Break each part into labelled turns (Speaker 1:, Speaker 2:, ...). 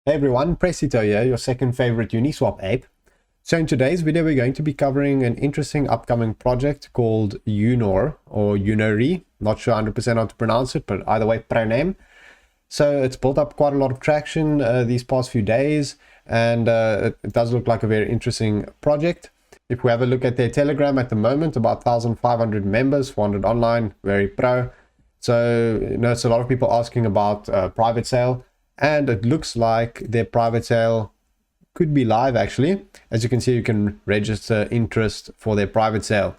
Speaker 1: Hey everyone, Presito here, your second favorite Uniswap ape. So in today's video, we're going to be covering an interesting upcoming project called Unore or Unore. Not sure 100% how to pronounce it, but either way, pro name. So it's built up quite a lot of traction these past few days, and it does look like a very interesting project. If we have a look at their Telegram at the moment, about 1,500 members, 400 online, very pro. So, it's a lot of people asking about private sale. And it looks like their private sale could be live actually. As you can see, you can register interest for their private sale.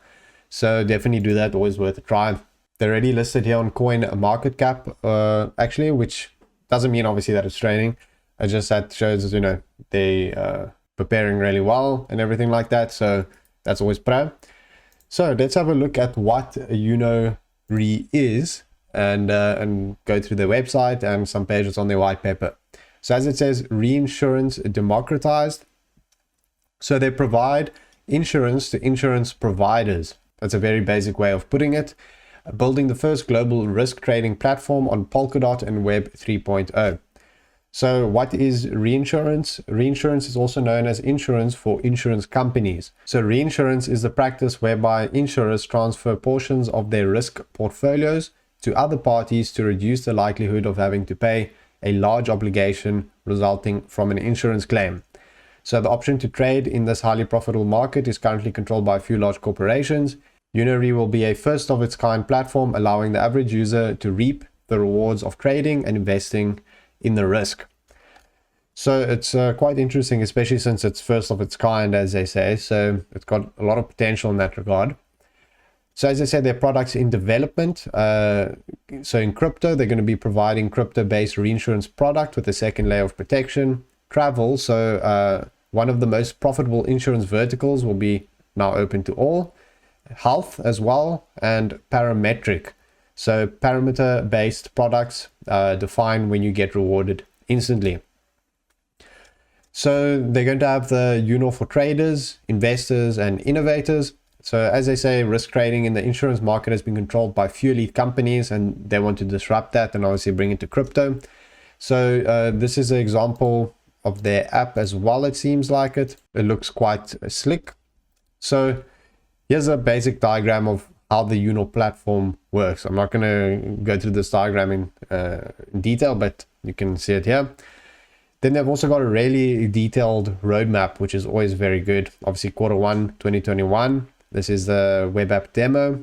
Speaker 1: So definitely do that, always worth a try. They're already listed here on Coin Market Cap, actually, which doesn't mean obviously that it's trading. It just that shows, they preparing really well and everything like that. So that's always pro. So let's have a look at what Unore is. And go through their website and some pages on their white paper. So as it says, reinsurance democratized. So they provide insurance to insurance providers. That's a very basic way of putting it. Building the first global risk trading platform on Polkadot and Web 3.0. So what is reinsurance? Reinsurance is also known as insurance for insurance companies. So reinsurance is the practice whereby insurers transfer portions of their risk portfolios to other parties to reduce the likelihood of having to pay a large obligation resulting from an insurance claim. So the option to trade in this highly profitable market is currently controlled by a few large corporations. Unore will be a first of its kind platform, allowing the average user to reap the rewards of trading and investing in the risk. So it's quite interesting, especially since it's first of its kind, as they say. So it's got a lot of potential in that regard. So as I said, their products in development. So in crypto, they're going to be providing crypto-based reinsurance product with a second layer of protection. Travel, so one of the most profitable insurance verticals will be now open to all. Health as well, and parametric. So parameter-based products define when you get rewarded instantly. So they're going to have the Unore for traders, investors, and innovators. So as they say, risk trading in the insurance market has been controlled by few elite companies, and they want to disrupt that and obviously bring it to crypto. So this is an example of their app as well, it seems like it. It looks quite slick. So here's a basic diagram of how the Unore platform works. I'm not going to go through this diagram in detail, but you can see it here. Then they've also got a really detailed roadmap, which is always very good. Obviously, Q1 2021. This is the web app demo.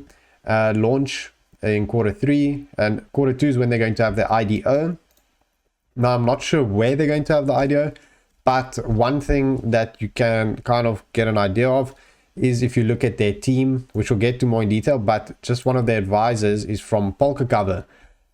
Speaker 1: Launch in Q3, and Q2 is when they're going to have the IDO. Now, I'm not sure where they're going to have the IDO, but one thing that you can kind of get an idea of is if you look at their team, which we'll get to more in detail, but just one of their advisors is from Polkadot.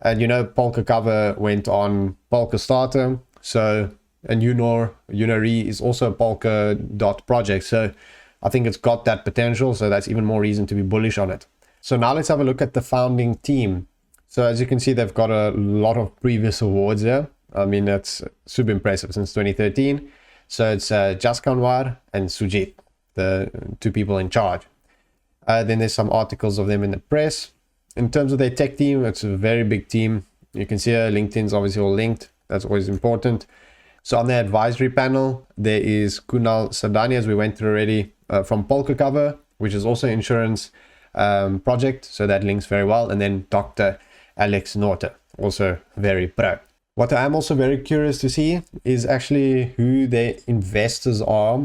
Speaker 1: And Polkadot went on Polkastarter. So, and Unore is also a Polkadot project. So I think it's got that potential, so that's even more reason to be bullish on it. So now let's have a look at the founding team. So as you can see, they've got a lot of previous awards there. I mean, that's super impressive since 2013. So it's Jaskanwar and Sujit, the two people in charge. Then there's some articles of them in the press. In terms of their tech team, it's a very big team. You can see here, LinkedIn's obviously all linked. That's always important. So on the advisory panel, there is Kunal Sadani, as we went through already, from Polkadot, which is also insurance project. So that links very well. And then Dr. Alex Norte, also very pro. What I am also very curious to see is actually who their investors are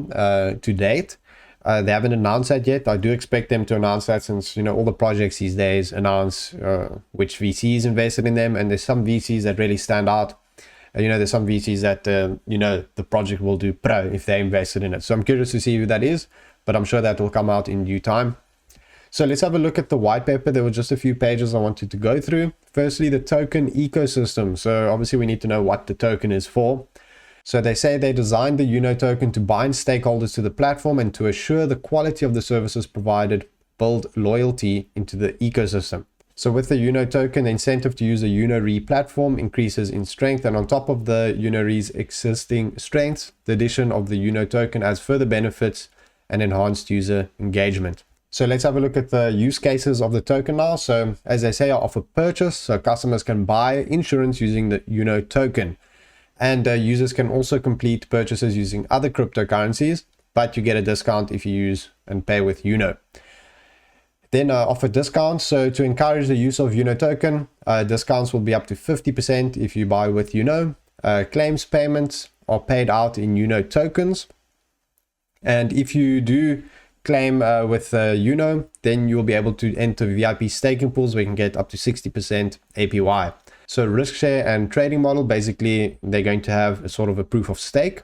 Speaker 1: to date. They haven't announced that yet. I do expect them to announce that, since all the projects these days announce which VCs invested in them, and there's some VCs that really stand out. There's some VCs that the project will do pro if they invested in it. So I'm curious to see who that is, but I'm sure that will come out in due time. So let's have a look at the white paper. There were just a few pages I wanted to go through. Firstly, the token ecosystem. So obviously we need to know what the token is for. So they say they designed the Unore token to bind stakeholders to the platform and to assure the quality of the services provided, build loyalty into the ecosystem. So with the Unore token, the incentive to use the Unore platform increases in strength, and on top of the Unore's existing strengths, the addition of the Unore token adds further benefits and enhanced user engagement. So let's have a look at the use cases of the token now. So as they say, offer purchase, so customers can buy insurance using the Unore token. And users can also complete purchases using other cryptocurrencies, but you get a discount if you use and pay with Unore. Then offer discounts. So to encourage the use of Unore token, discounts will be up to 50% if you buy with Unore. Claims payments are paid out in Unore tokens. And if you do claim with Unore, then you'll be able to enter VIP staking pools where you can get up to 60% APY. So risk share and trading model, basically they're going to have a sort of a proof of stake.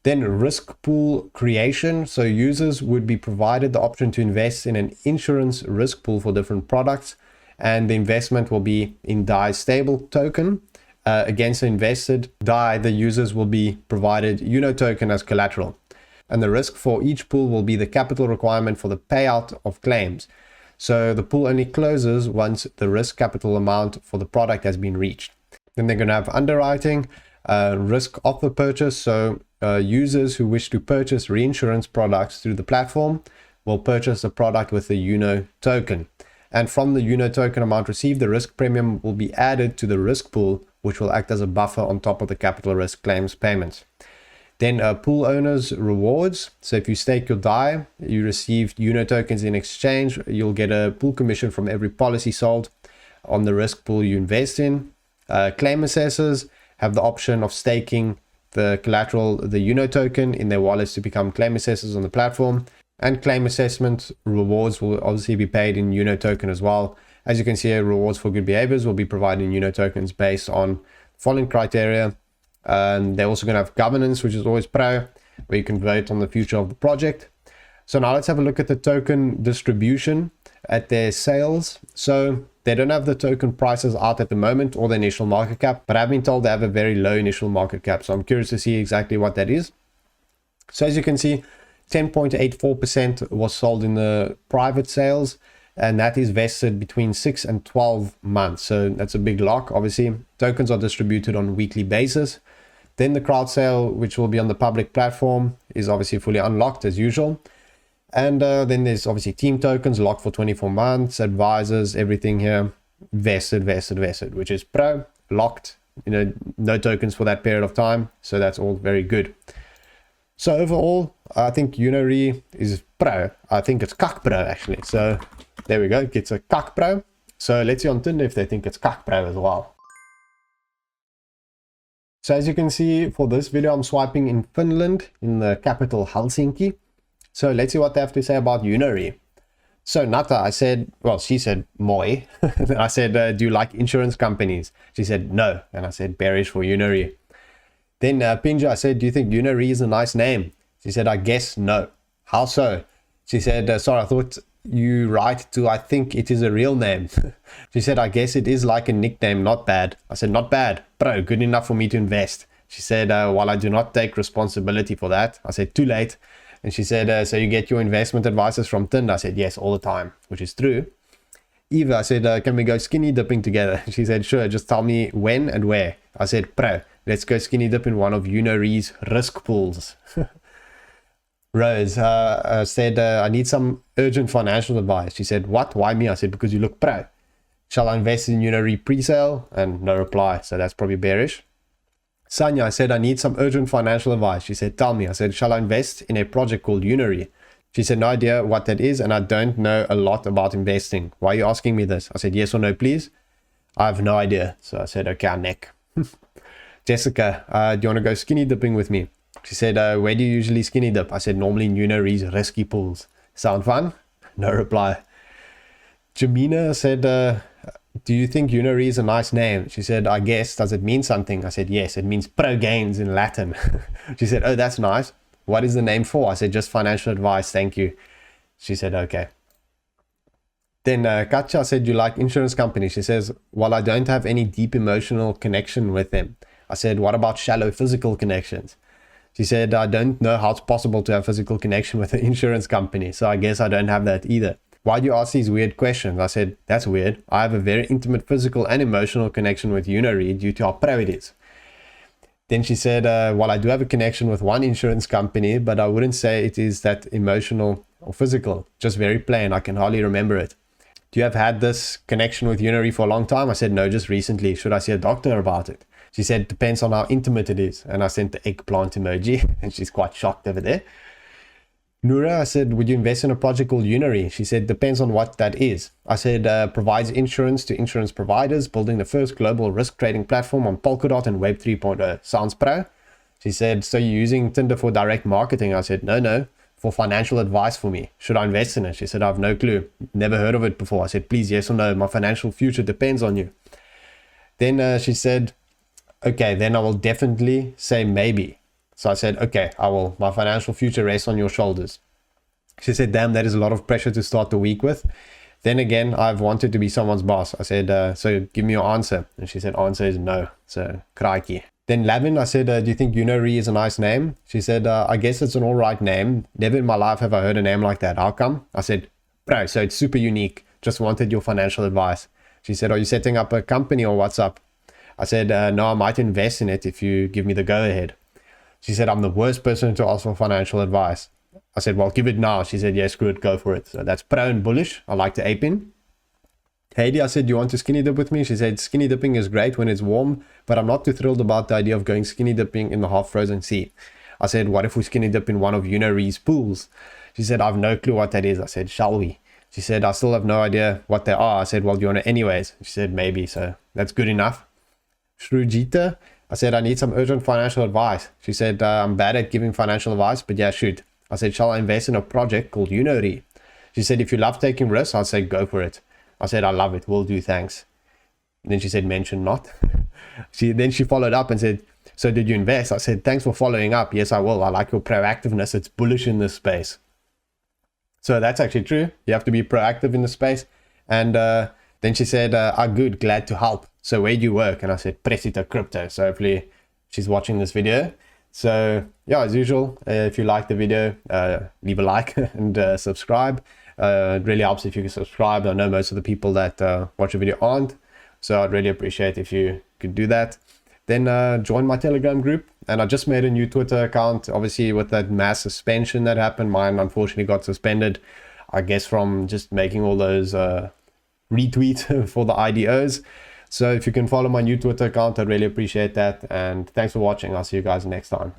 Speaker 1: Then risk pool creation. So users would be provided the option to invest in an insurance risk pool for different products. And the investment will be in DAI stable token. Against the invested DAI, the users will be provided Unore token as collateral. And the risk for each pool will be the capital requirement for the payout of claims. So the pool only closes once the risk capital amount for the product has been reached. Then they're going to have underwriting, risk offer purchase. So users who wish to purchase reinsurance products through the platform will purchase the product with the Unore token. And from the Unore token amount received, the risk premium will be added to the risk pool, which will act as a buffer on top of the capital risk claims payments. Then pool owners rewards. So if you stake your DAI, you receive Unore tokens in exchange. You'll get a pool commission from every policy sold on the risk pool you invest in. Claim assessors have the option of staking the collateral, the Unore token, in their wallets to become claim assessors on the platform. And claim assessment rewards will obviously be paid in Unore token as well. As you can see here, rewards for good behaviors will be provided in Unore tokens based on following criteria. They're also going to have governance, which is always pro, where you can vote on the future of the project. So now let's have a look at the token distribution at their sales. So they don't have the token prices out at the moment or the initial market cap, but I've been told they have a very low initial market cap. So I'm curious to see exactly what that is. So as you can see, 10.84% was sold in the private sales, and that is vested between 6 and 12 months. So that's a big lock. Obviously, tokens are distributed on a weekly basis. Then the crowd sale, which will be on the public platform, is obviously fully unlocked as usual. And then there's obviously team tokens locked for 24 months, advisors, everything here, vested, which is pro, locked, no tokens for that period of time. So that's all very good. So overall, I think Unore is pro. I think it's kak pro actually. So there we go, it gets a kak pro. So let's see on Tinder if they think it's kak pro as well. So as you can see for this video, I'm swiping in Finland, in the capital Helsinki. So let's see what they have to say about Unore. So Nata, I said, well, she said moi. I said, do you like insurance companies? She said no. And I said bearish for Unore. Then Pinja, I said, do you think Unore is a nice name? She said, I guess no. How so? She said, sorry, I thought you write to, I think it is a real name. She said, I guess it is like a nickname, not bad. I said, not bad, bro, good enough for me to invest. She said, while I do not take responsibility for that. I said, too late. And she said, so you get your investment advices from Tinder? I said, yes, all the time, which is true. Eva, I said, can we go skinny dipping together? She said, sure, just tell me when and where. I said, bro, let's go skinny dip in one of Unore's risk pools. Rose said, I need some urgent financial advice. She said, what? Why me? I said, because you look pro. Shall I invest in Unore Presale? And no reply. So that's probably bearish. Sanya, I said, I need some urgent financial advice. She said, tell me. I said, shall I invest in a project called Unore? She said, no idea what that is, and I don't know a lot about investing. Why are you asking me this? I said, yes or no, please. I have no idea. So I said, okay, I'll neck. Jessica, do you want to go skinny dipping with me? She said, where do you usually skinny dip? I said, normally in Unore's risky pools. Sound fun? No reply. Jamina said, do you think Unore is a nice name? She said, I guess. Does it mean something? I said, yes, it means pro gains in Latin. She said, oh, that's nice. What is the name for? I said, just financial advice, thank you. She said, okay. Then Katja said, you like insurance companies? She says, well, I don't have any deep emotional connection with them. I said, what about shallow physical connections? She said, I don't know how it's possible to have physical connection with an insurance company. So I guess I don't have that either. Why do you ask these weird questions? I said, that's weird. I have a very intimate physical and emotional connection with Unore due to how pro it is. Then she said, well, I do have a connection with one insurance company, but I wouldn't say it is that emotional or physical, just very plain. I can hardly remember it. Do you have had this connection with Unore for a long time? I said, no, just recently. Should I see a doctor about it? She said, depends on how intimate it is. And I sent the eggplant emoji and she's quite shocked over there. Nura, I said, would you invest in a project called Unore? She said, depends on what that is. I said, provides insurance to insurance providers, building the first global risk trading platform on Polkadot and Web 3.0. Sounds pro. She said, so you're using Tinder for direct marketing? I said, no, for financial advice for me. Should I invest in it? She said, I have no clue. Never heard of it before. I said, please, yes or no. My financial future depends on you. Then she said, okay, then I will definitely say maybe. So I said, okay, I will. My financial future rests on your shoulders. She said, damn, that is a lot of pressure to start the week with. Then again, I've wanted to be someone's boss. I said, so give me your answer. And she said, answer is no. So, crikey. Then Lavin, I said, do you think Unore is a nice name? She said, I guess it's an all right name. Never in my life have I heard a name like that. How come? I said, bro, so it's super unique. Just wanted your financial advice. She said, are you setting up a company or what's up? I said, no, I might invest in it if you give me the go ahead. She said, I'm the worst person to ask for financial advice. I said, well, give it now. She said, yes, good, go for it. So that's pro and bullish. I like to ape in. Heidi, I said, do you want to skinny dip with me? She said, skinny dipping is great when it's warm, but I'm not too thrilled about the idea of going skinny dipping in the half frozen sea. I said, what if we skinny dip in one of Unore's pools? She said, I have no clue what that is. I said, shall we? She said, I still have no idea what they are. I said, well, do you want it anyways? She said, maybe. So that's good enough. Shrujita, I said, I need some urgent financial advice. She said, I'm bad at giving financial advice, but yeah, shoot. I said, shall I invest in a project called Unore? She said, if you love taking risks, I'd say go for it. I said, I love it. Will do. Thanks. And then she said, mention not. Then she followed up and said, so did you invest? I said, thanks for following up. Yes, I will. I like your proactiveness. It's bullish in this space. So that's actually true. You have to be proactive in the space. And then she said, good. Glad to help. So where do you work? And I said, Presale Crypto. So hopefully she's watching this video. So yeah, as usual, if you like the video, leave a like and subscribe. It really helps if you can subscribe. I know most of the people that watch a video aren't. So I'd really appreciate if you could do that. Then join my Telegram group. And I just made a new Twitter account. Obviously, with that mass suspension that happened, mine unfortunately got suspended. I guess from just making all those retweets for the IDOs. So if you can follow my new Twitter account, I'd really appreciate that. And thanks for watching. I'll see you guys next time.